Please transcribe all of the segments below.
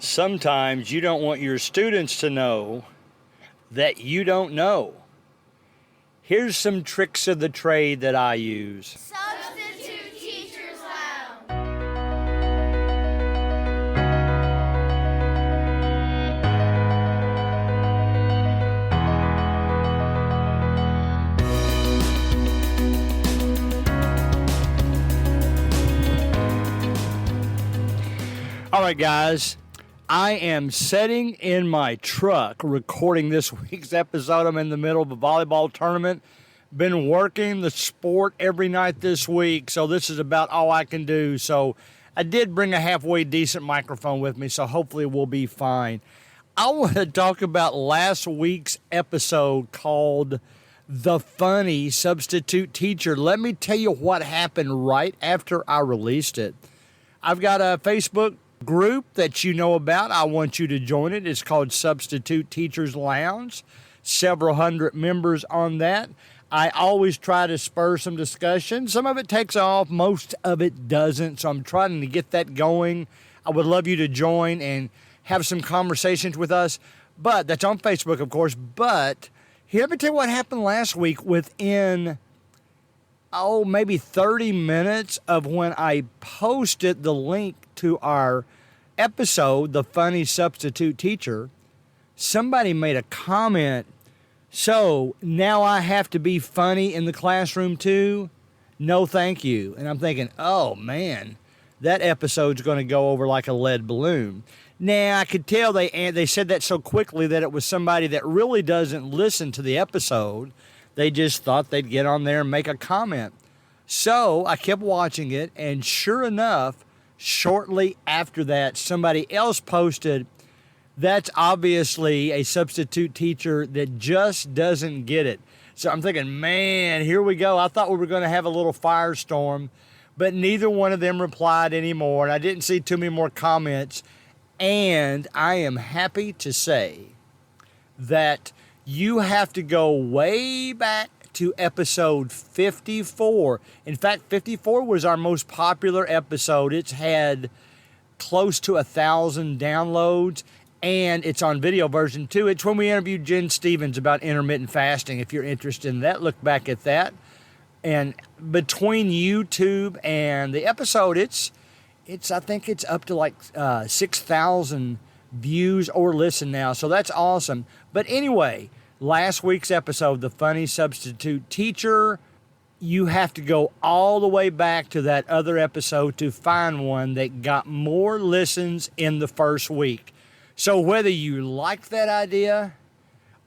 Sometimes you don't want your students to know that you don't know. Here's some tricks of the trade that I use. Substitute Teachers Lounge. All right, guys. I am sitting in my truck recording this week's episode. I'm in the middle of a volleyball tournament. Been working the sport every night this week, so this is about all I can do. So I did bring a halfway decent microphone with me, so hopefully we'll be fine. I want to talk about last week's episode called The Funny Substitute Teacher. Let me tell you what happened right after I released it. I've got a Facebook group that you know about. I want you to join it. It's called Substitute Teachers Lounge. Several hundred members on that. I always try to spur some discussion. Some of it takes off, most of it doesn't. So I'm trying to get that going. I would love you to join and have some conversations with us. But that's on Facebook, of course. But here, let me tell you what happened last week within maybe 30 minutes of when I posted the link to our episode, The Funny Substitute Teacher. Somebody made a comment, so now I have to be funny in the classroom too? No, thank you. And I'm thinking, oh man, that episode's going to go over like a lead balloon. Now, I could tell they said that so quickly that it was somebody that really doesn't listen to the episode. They just thought they'd get on there and make a comment. So I kept watching it, and sure enough, shortly after that, somebody else posted, that's obviously a substitute teacher that just doesn't get it. So I'm thinking, man, here we go. I thought we were going to have a little firestorm, but neither one of them replied anymore, and I didn't see too many more comments. And I am happy to say that you have to go way back to episode 54. In fact, 54 was our most popular episode. It's had close to 1,000 downloads, and it's on video version too. It's when we interviewed Jen Stevens about intermittent fasting. If you're interested in that, look back at that. And between YouTube and the episode, I think it's up to like 6,000 views or listen now. So that's awesome. But anyway, last week's episode, The Funny Substitute Teacher, you have to go all the way back to that other episode to find one that got more listens in the first week. So whether you like that idea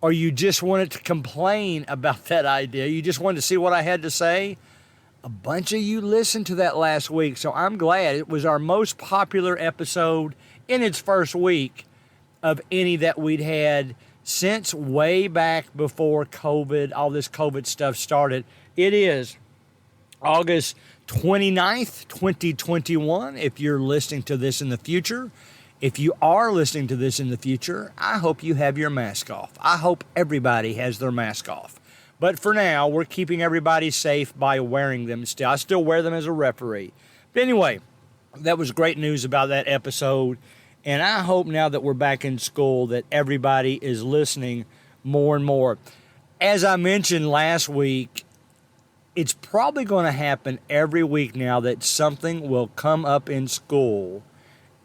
or you just wanted to complain about that idea, you just wanted to see what I had to say, a bunch of you listened to that last week. So I'm glad. It was our most popular episode in its first week of any that we'd had since way back before COVID, all this COVID stuff started. It is August 29th, 2021. If you're listening to this in the future, if you are listening to this in the future, I hope you have your mask off. I hope everybody has their mask off. But for now, we're keeping everybody safe by wearing them still. I still wear them as a referee. But anyway, that was great news about that episode. And I hope now that we're back in school that everybody is listening more and more. As I mentioned last week, it's probably going to happen every week now that something will come up in school,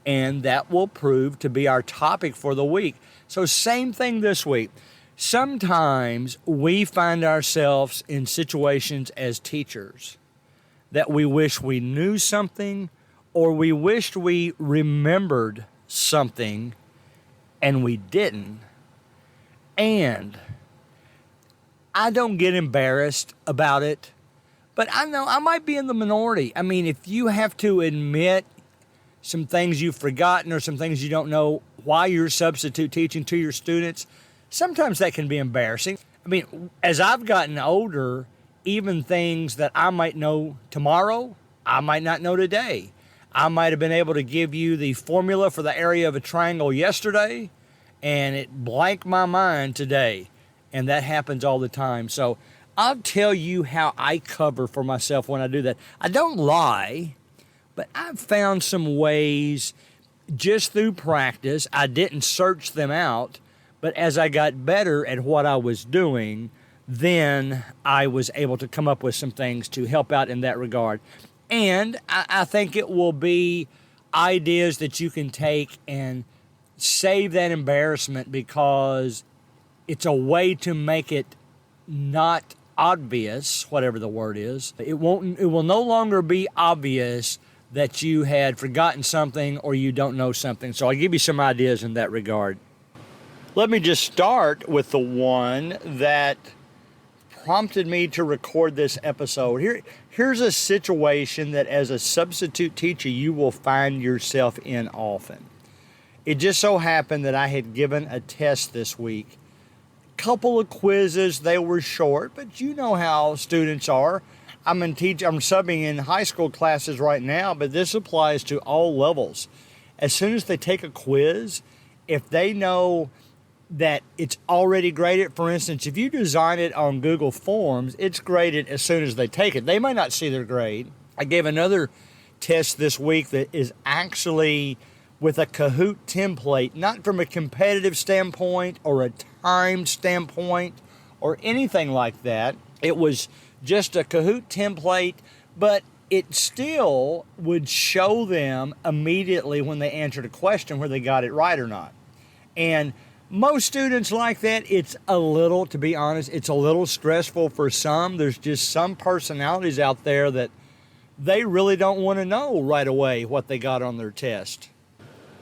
and that will prove to be our topic for the week. So same thing this week. Sometimes we find ourselves in situations as teachers that we wish we knew something, or we wished we remembered something and we didn't. And I don't get embarrassed about it, but I know I might be in the minority. I mean, if you have to admit some things you've forgotten or some things you don't know while you're substitute teaching to your students, sometimes that can be embarrassing. I mean, as I've gotten older, even things that I might know tomorrow, I might not know today. I might have been able to give you the formula for the area of a triangle yesterday, and it blanked my mind today. And that happens all the time. So I'll tell you how I cover for myself when I do that. I don't lie, but I've found some ways just through practice. I didn't search them out, but as I got better at what I was doing, then I was able to come up with some things to help out in that regard. And I think it will be ideas that you can take and save that embarrassment, because it's a way to make it not obvious, whatever the word is. It will no longer be obvious that you had forgotten something or you don't know something. So I'll give you some ideas in that regard. Let me just start with the one that prompted me to record this episode. Here's a situation that as a substitute teacher you will find yourself in often. It just so happened that I had given a test this week. Couple of quizzes, they were short, but you know how students are. I'm subbing in high school classes right now, but this applies to all levels. As soon as they take a quiz, if they know that it's already graded, for instance, if you design it on Google Forms, it's graded as soon as they take it. They might not see their grade. I gave another test this week that is actually with a Kahoot template, not from a competitive standpoint or a timed standpoint or anything like that. It was just a Kahoot template, but it still would show them immediately when they answered a question whether they got it right or not. And most students like that. It's a little, to be honest, it's a little stressful for some. There's just some personalities out there that they really don't want to know right away what they got on their test.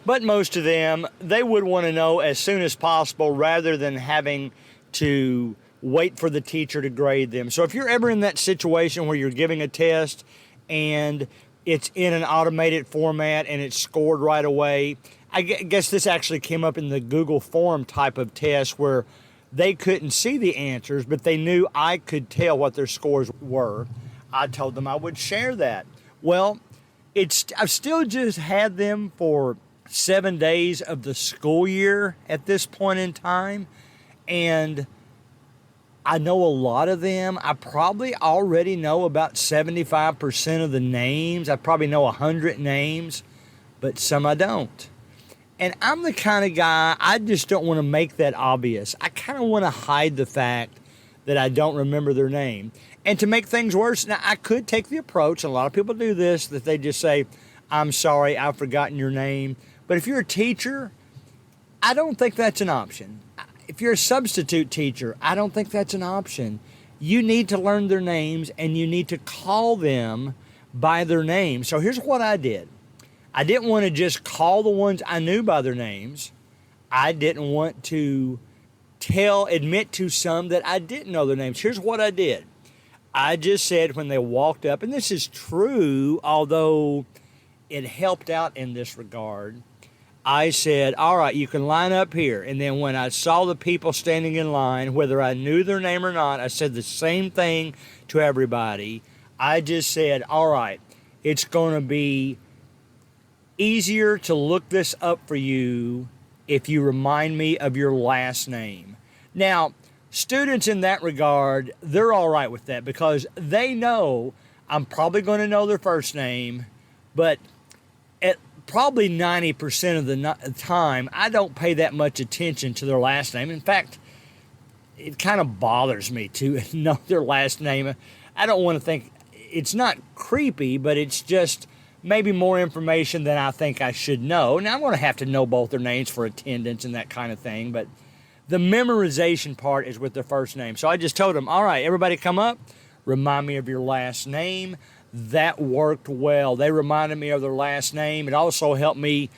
But most of them, they would want to know as soon as possible rather than having to wait for the teacher to grade them. So if you're ever in that situation where you're giving a test and it's in an automated format and it's scored right away, I guess this actually came up in the Google form type of test where they couldn't see the answers, but they knew I could tell what their scores were. I told them I would share that. Well, I've still just had them for 7 days of the school year at this point in time, and I know a lot of them. I probably already know about 75% of the names. I probably know 100 names, but some I don't. And I'm the kind of guy, I just don't want to make that obvious. I kind of want to hide the fact that I don't remember their name. And to make things worse, now I could take the approach, and a lot of people do this, that they just say, I'm sorry, I've forgotten your name. But if you're a teacher, I don't think that's an option. If you're a substitute teacher, I don't think that's an option. You need to learn their names, and you need to call them by their name. So here's what I did. I didn't want to just call the ones I knew by their names. I didn't want to admit to some that I didn't know their names. Here's what I did. I just said when they walked up, and this is true, although it helped out in this regard, I said, all right, you can line up here. And then when I saw the people standing in line, whether I knew their name or not, I said the same thing to everybody. I just said, all right, it's going to be easier to look this up for you if you remind me of your last name. Now, students in that regard, they're all right with that because they know I'm probably going to know their first name, but at probably 90% of the time, I don't pay that much attention to their last name. In fact, it kind of bothers me to know their last name. I don't want to think, it's not creepy, but it's just maybe more information than I think I should know. Now, I'm going to have to know both their names for attendance and that kind of thing, but the memorization part is with their first name. So I just told them, all right, everybody come up, remind me of your last name. That worked well. They reminded me of their last name. It also helped me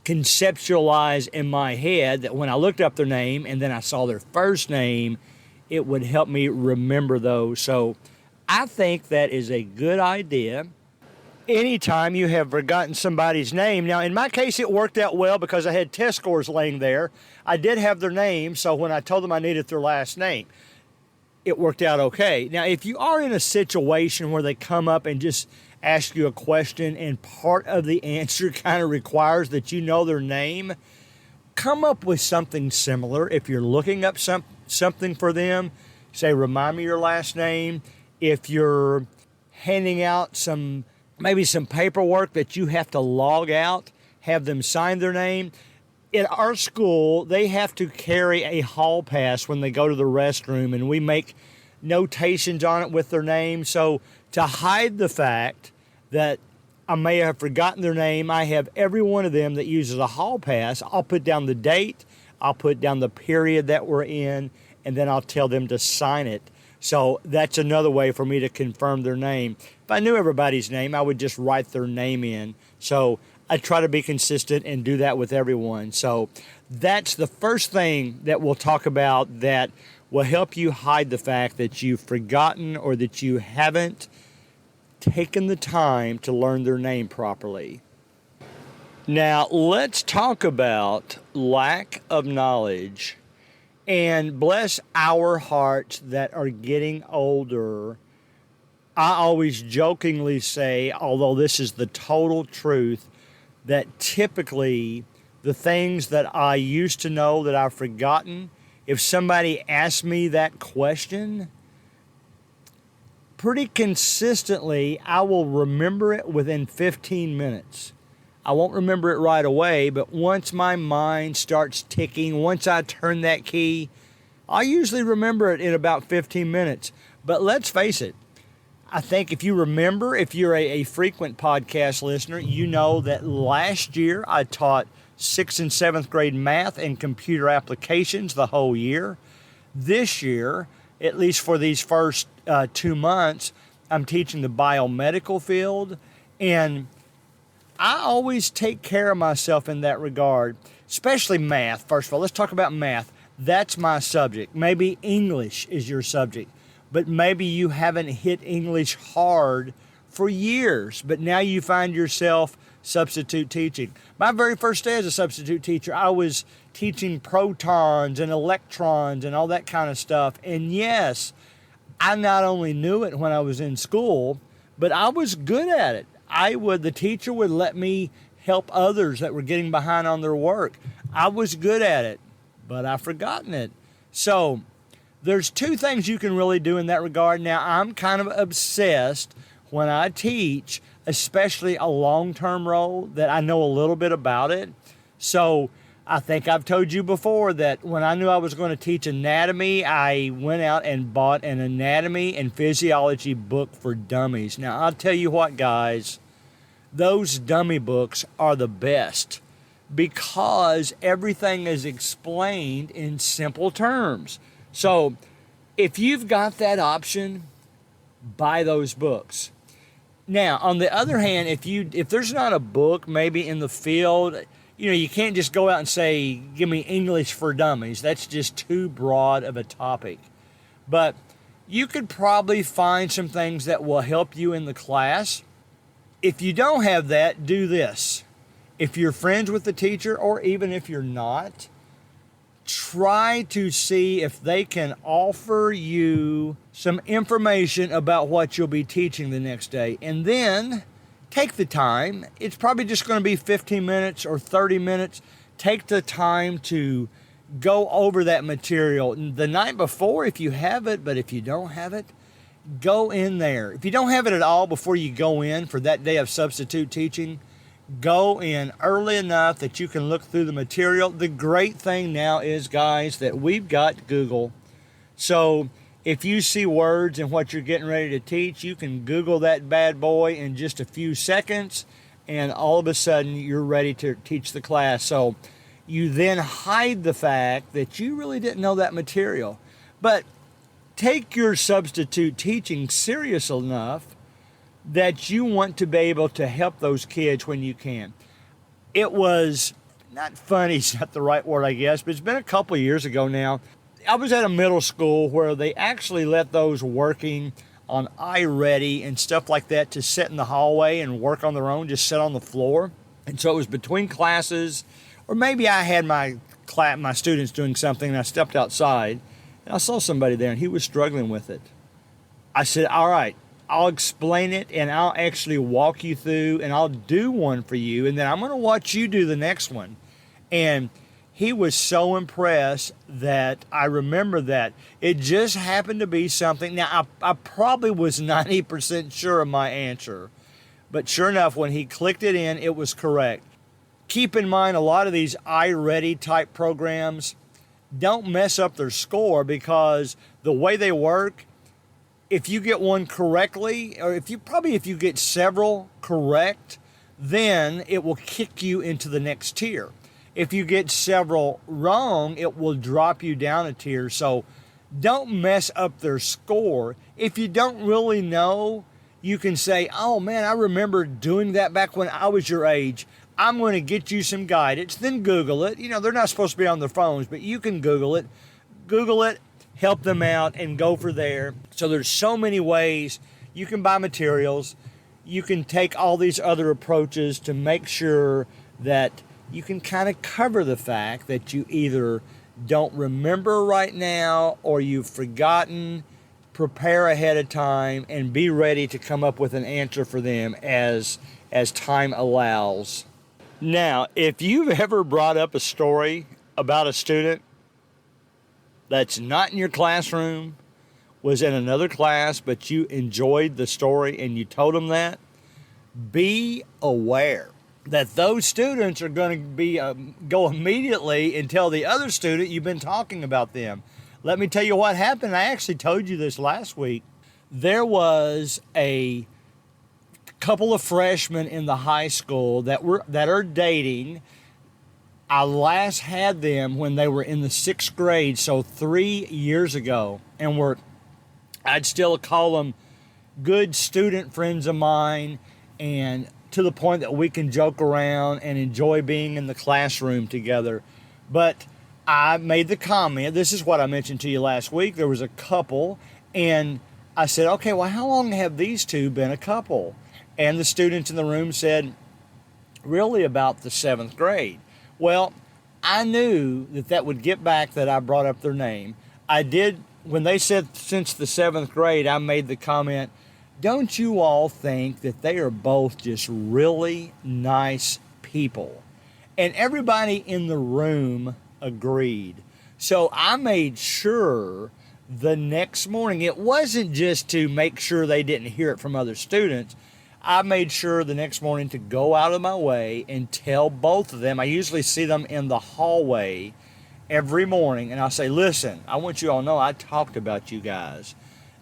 conceptualize in my head that when I looked up their name and then I saw their first name, it would help me remember those. So I think that is a good idea. Anytime you have forgotten somebody's name. Now, in my case, it worked out well because I had test scores laying there. I did have their name, so when I told them I needed their last name, it worked out okay. Now, if you are in a situation where they come up and just ask you a question and part of the answer kind of requires that you know their name, come up with something similar. If you're looking up something for them, say, remind me your last name. If you're handing out maybe some paperwork that you have to log out, have them sign their name. At our school, they have to carry a hall pass when they go to the restroom, and we make notations on it with their name. So to hide the fact that I may have forgotten their name, I have every one of them that uses a hall pass. I'll put down the date, I'll put down the period that we're in, and then I'll tell them to sign it. So that's another way for me to confirm their name. If I knew everybody's name, I would just write their name in. So I try to be consistent and do that with everyone. So that's the first thing that we'll talk about that will help you hide the fact that you've forgotten or that you haven't taken the time to learn their name properly. Now, let's talk about lack of knowledge. And bless our hearts that are getting older. I always jokingly say, although this is the total truth, that typically the things that I used to know that I've forgotten, if somebody asks me that question, pretty consistently I will remember it within 15 minutes. I won't remember it right away, but once my mind starts ticking, once I turn that key, I usually remember it in about 15 minutes. But let's face it, I think if you remember, if you're a frequent podcast listener, you know that last year I taught 6th and 7th grade math and computer applications the whole year. This year, at least for these first 2 months, I'm teaching the biomedical field, and I always take care of myself in that regard, especially math. First of all, let's talk about math. That's my subject. Maybe English is your subject, but maybe you haven't hit English hard for years, but now you find yourself substitute teaching. My very first day as a substitute teacher, I was teaching protons and electrons and all that kind of stuff. And yes, I not only knew it when I was in school, but I was good at it. The teacher would let me help others that were getting behind on their work. I was good at it, but I've forgotten it. So there's two things you can really do in that regard. Now, I'm kind of obsessed when I teach, especially a long-term role, that I know a little bit about it. So I think I've told you before that when I knew I was going to teach anatomy, I went out and bought an anatomy and physiology book for dummies. Now, I'll tell you what, guys, those dummy books are the best because everything is explained in simple terms. So if you've got that option, buy those books. Now, on the other hand, if there's not a book maybe in the field, you can't just go out and say, give me English for dummies. That's just too broad of a topic. But you could probably find some things that will help you in the class. If you don't have that, do this. If you're friends with the teacher, or even if you're not, try to see if they can offer you some information about what you'll be teaching the next day. And then take the time. It's probably just going to be 15 minutes or 30 minutes. Take the time to go over that material the night before if you have it, but if you don't have it, go in there. If you don't have it at all before you go in for that day of substitute teaching, go in early enough that you can look through the material. The great thing now is, guys, that we've got Google. So if you see words in what you're getting ready to teach, you can Google that bad boy in just a few seconds, and all of a sudden you're ready to teach the class. So you then hide the fact that you really didn't know that material. But take your substitute teaching serious enough that you want to be able to help those kids when you can. It was not funny, is not the right word, I guess, but it's been a couple of years ago now. I was at a middle school where they actually let those working on iReady and stuff like that to sit in the hallway and work on their own, just sit on the floor. And so it was between classes, or maybe I had my students doing something and I stepped outside and I saw somebody there and he was struggling with it. I said, all right, I'll explain it and I'll actually walk you through and I'll do one for you, and then I'm going to watch you do the next one. And he was so impressed that I remember that. It just happened to be something. Now, I probably was 90% sure of my answer, but sure enough, when he clicked it in, it was correct. keep in mind a lot of these iReady type programs don't mess up their score, because the way they work, if you get one correctly, or if you get several correct, then it will kick you into the next tier. If you get several wrong, it will drop you down a tier. So don't mess up their score. If you don't really know, you can say, oh man, I remember doing that back when I was your age. I'm going to get you some guidance. Then Google it. They're not supposed to be on their phones, but you can Google it. Google it, help them out, and go for there. So there's so many ways you can buy materials. You can take all these other approaches to make sure that you can kind of cover the fact that you either don't remember right now or you've forgotten. Prepare ahead of time and be ready to come up with an answer for them as time allows. Now, if you've ever brought up a story about a student that's not in your classroom, was in another class, but you enjoyed the story and you told them that, be aware that those students are going to go immediately and tell the other student you've been talking about them. Let me tell you what happened. I actually told you this last week. There was a couple of freshmen in the high school that are dating. I last had them when they were in the 6th grade, so 3 years ago, and I'd still call them good student friends of mine, and to the point that we can joke around and enjoy being in the classroom together. But I made the comment, this is what I mentioned to you last week, there was a couple, and I said, okay, well, how long have these two been a couple? And the students in the room said, really about the 7th grade. Well, I knew that would get back that I brought up their name. I did, when they said since the 7th grade, I made the comment, don't you all think that they are both just really nice people? And everybody in the room agreed. So I made sure the next morning, it wasn't just to make sure they didn't hear it from other students. I made sure the next morning to go out of my way and tell both of them. I usually see them in the hallway every morning, and I'll say, listen, I want you all to know I talked about you guys.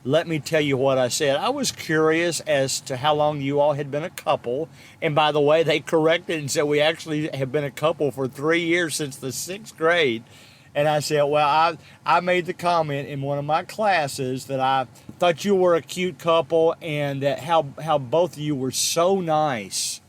Let me tell you what I said. I was curious as to how long you all had been a couple. And by the way, they corrected and said we actually have been a couple for 3 years since the 6th grade. And I said, well, I made the comment in one of my classes that I thought you were a cute couple and that how both of you were so nice.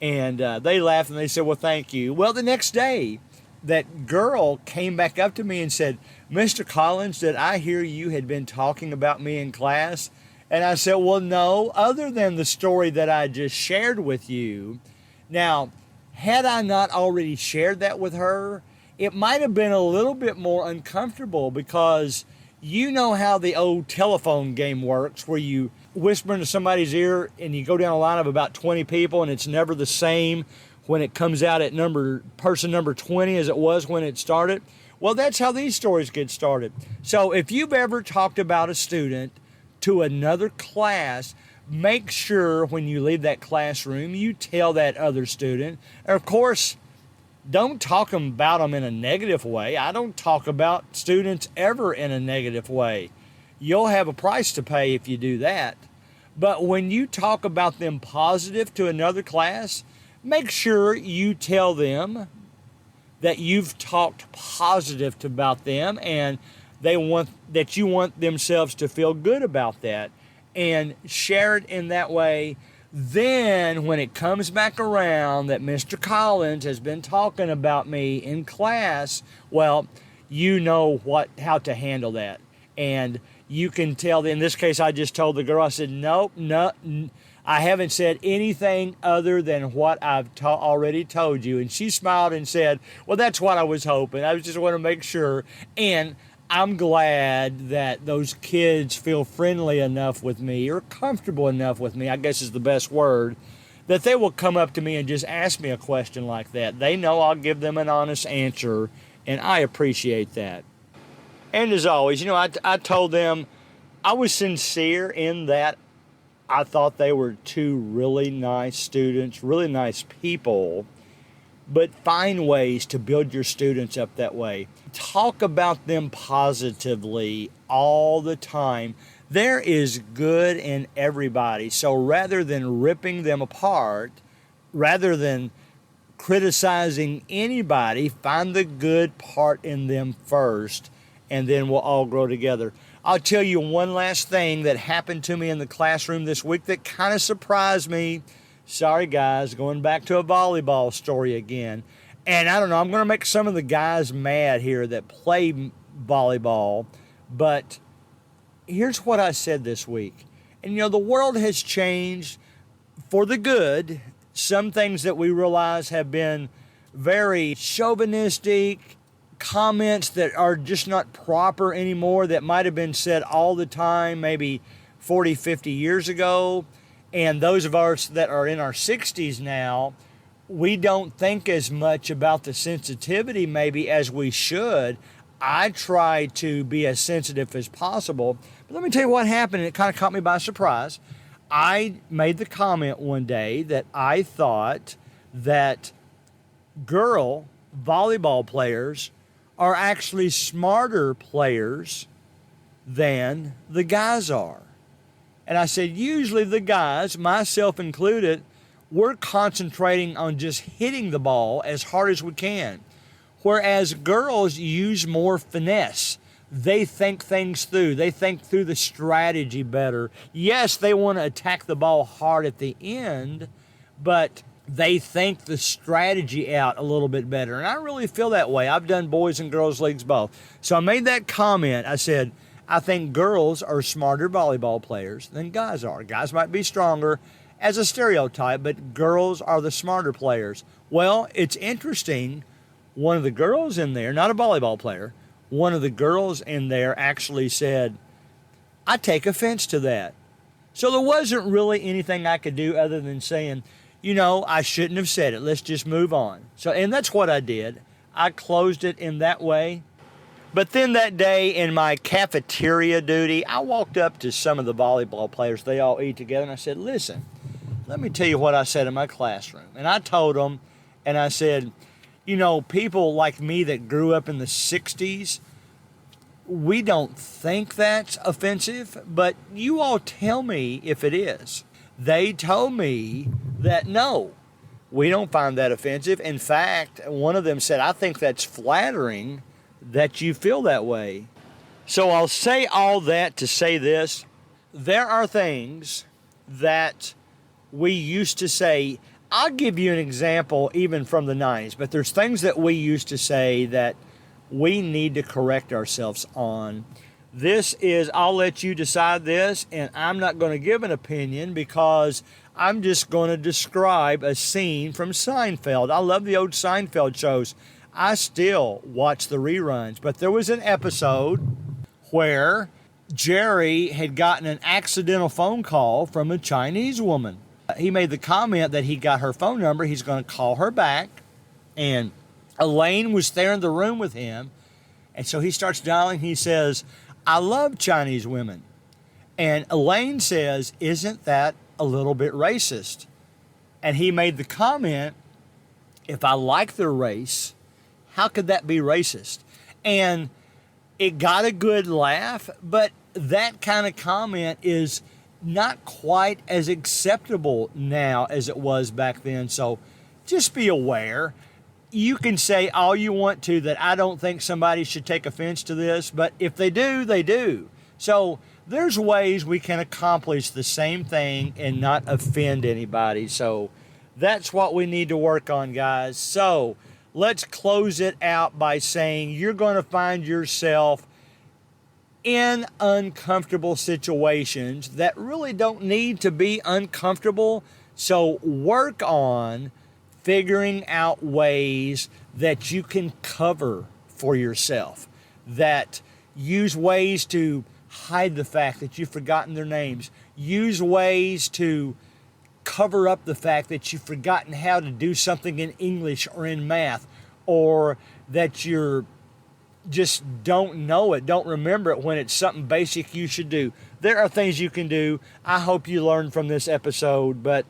And they laughed and they said, well, thank you. Well, the next day, that girl came back up to me and said, Mr. Collins, did I hear you had been talking about me in class? And I said, well, no, other than the story that I just shared with you. Now, had I not already shared that with her, it might have been a little bit more uncomfortable, because you know how the old telephone game works, where you whisper into somebody's ear and you go down a line of about 20 people and it's never the same when it comes out at person number 20 as it was when it started. Well, that's how these stories get started. So if you've ever talked about a student to another class, make sure when you leave that classroom, you tell that other student. And of course, don't talk about them in a negative way. I don't talk about students ever in a negative way. You'll have a price to pay if you do that. But when you talk about them positive to another class, make sure you tell them that you've talked positive about them and you want themselves to feel good about that, and share it in that way. Then when it comes back around that Mr. Collins has been talking about me in class, well, you know how to handle that. And you can tell, in this case, I just told the girl, I said, nope, no, I haven't said anything other than what I've already told you. And she smiled and said, well, that's what I was hoping. I just want to make sure. And I'm glad that those kids feel friendly enough with me, or comfortable enough with me, I guess is the best word, that they will come up to me and just ask me a question like that. They know I'll give them an honest answer, and I appreciate that. And as always, I told them I was sincere in that I thought they were two really nice students, really nice people. but find ways to build your students up that way. Talk about them positively all the time. There is good in everybody. So rather than ripping them apart, rather than criticizing anybody, find the good part in them first, and then we'll all grow together. I'll tell you one last thing that happened to me in the classroom this week that kind of surprised me. Sorry, guys, going back to a volleyball story again. And I don't know, I'm going to make some of the guys mad here that play volleyball, but here's what I said this week. And the world has changed for the good. Some things that we realize have been very chauvinistic, comments that are just not proper anymore, that might have been said all the time, maybe 40, 50 years ago. And those of us that are in our 60s now, we don't think as much about the sensitivity maybe as we should. I try to be as sensitive as possible. But let me tell you what happened, and it kind of caught me by surprise. I made the comment one day that I thought that girl volleyball players are actually smarter players than the guys are. And I said, usually the guys, myself included, we're concentrating on just hitting the ball as hard as we can. Whereas girls use more finesse. They think things through. They think through the strategy better. Yes, they want to attack the ball hard at the end, but they think the strategy out a little bit better. And I really feel that way. I've done boys and girls leagues both. So I made that comment. I said, I think girls are smarter volleyball players than guys are. Guys might be stronger as a stereotype, but girls are the smarter players. Well, it's interesting. One of the girls in there, not a volleyball player, one of the girls in there actually said, I take offense to that. So there wasn't really anything I could do other than saying, I shouldn't have said it. Let's just move on. So, and that's what I did. I closed it in that way. But then that day in my cafeteria duty, I walked up to some of the volleyball players. They all eat together. And I said, listen, let me tell you what I said in my classroom. And I told them, and I said, people like me that grew up in the 60s, we don't think that's offensive, but you all tell me if it is. They told me that no, we don't find that offensive. In fact, one of them said, I think that's flattering that you feel that way. So I'll say all that to say this. There are things that we used to say. I'll give you an example even from the 90s, but there's things that we used to say that we need to correct ourselves on. This is, I'll let you decide this, and I'm not going to give an opinion because I'm just going to describe a scene from Seinfeld. I love the old Seinfeld shows. I still watch the reruns, but there was an episode where Jerry had gotten an accidental phone call from a Chinese woman. He made the comment that he got her phone number. He's going to call her back. And Elaine was there in the room with him. And so he starts dialing. He says, I love Chinese women. And Elaine says, isn't that a little bit racist? And he made the comment, if I like their race, how could that be racist? And it got a good laugh, but that kind of comment is not quite as acceptable now as it was back then. So just be aware. You can say all you want to that I don't think somebody should take offense to this, but if they do, they do. So there's ways we can accomplish the same thing and not offend anybody. So that's what we need to work on, guys. So let's close it out by saying you're going to find yourself in uncomfortable situations that really don't need to be uncomfortable. So work on figuring out ways that you can cover for yourself, that use ways to hide the fact that you've forgotten their names, use ways to cover up the fact that you've forgotten how to do something in English or in math, or that you're just don't know it, don't remember it when it's something basic you should do. There are things you can do. I hope you learned from this episode, but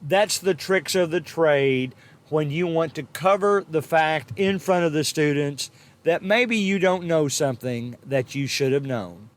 that's the tricks of the trade. when you want to cover the fact in front of the students that maybe you don't know something that you should have known.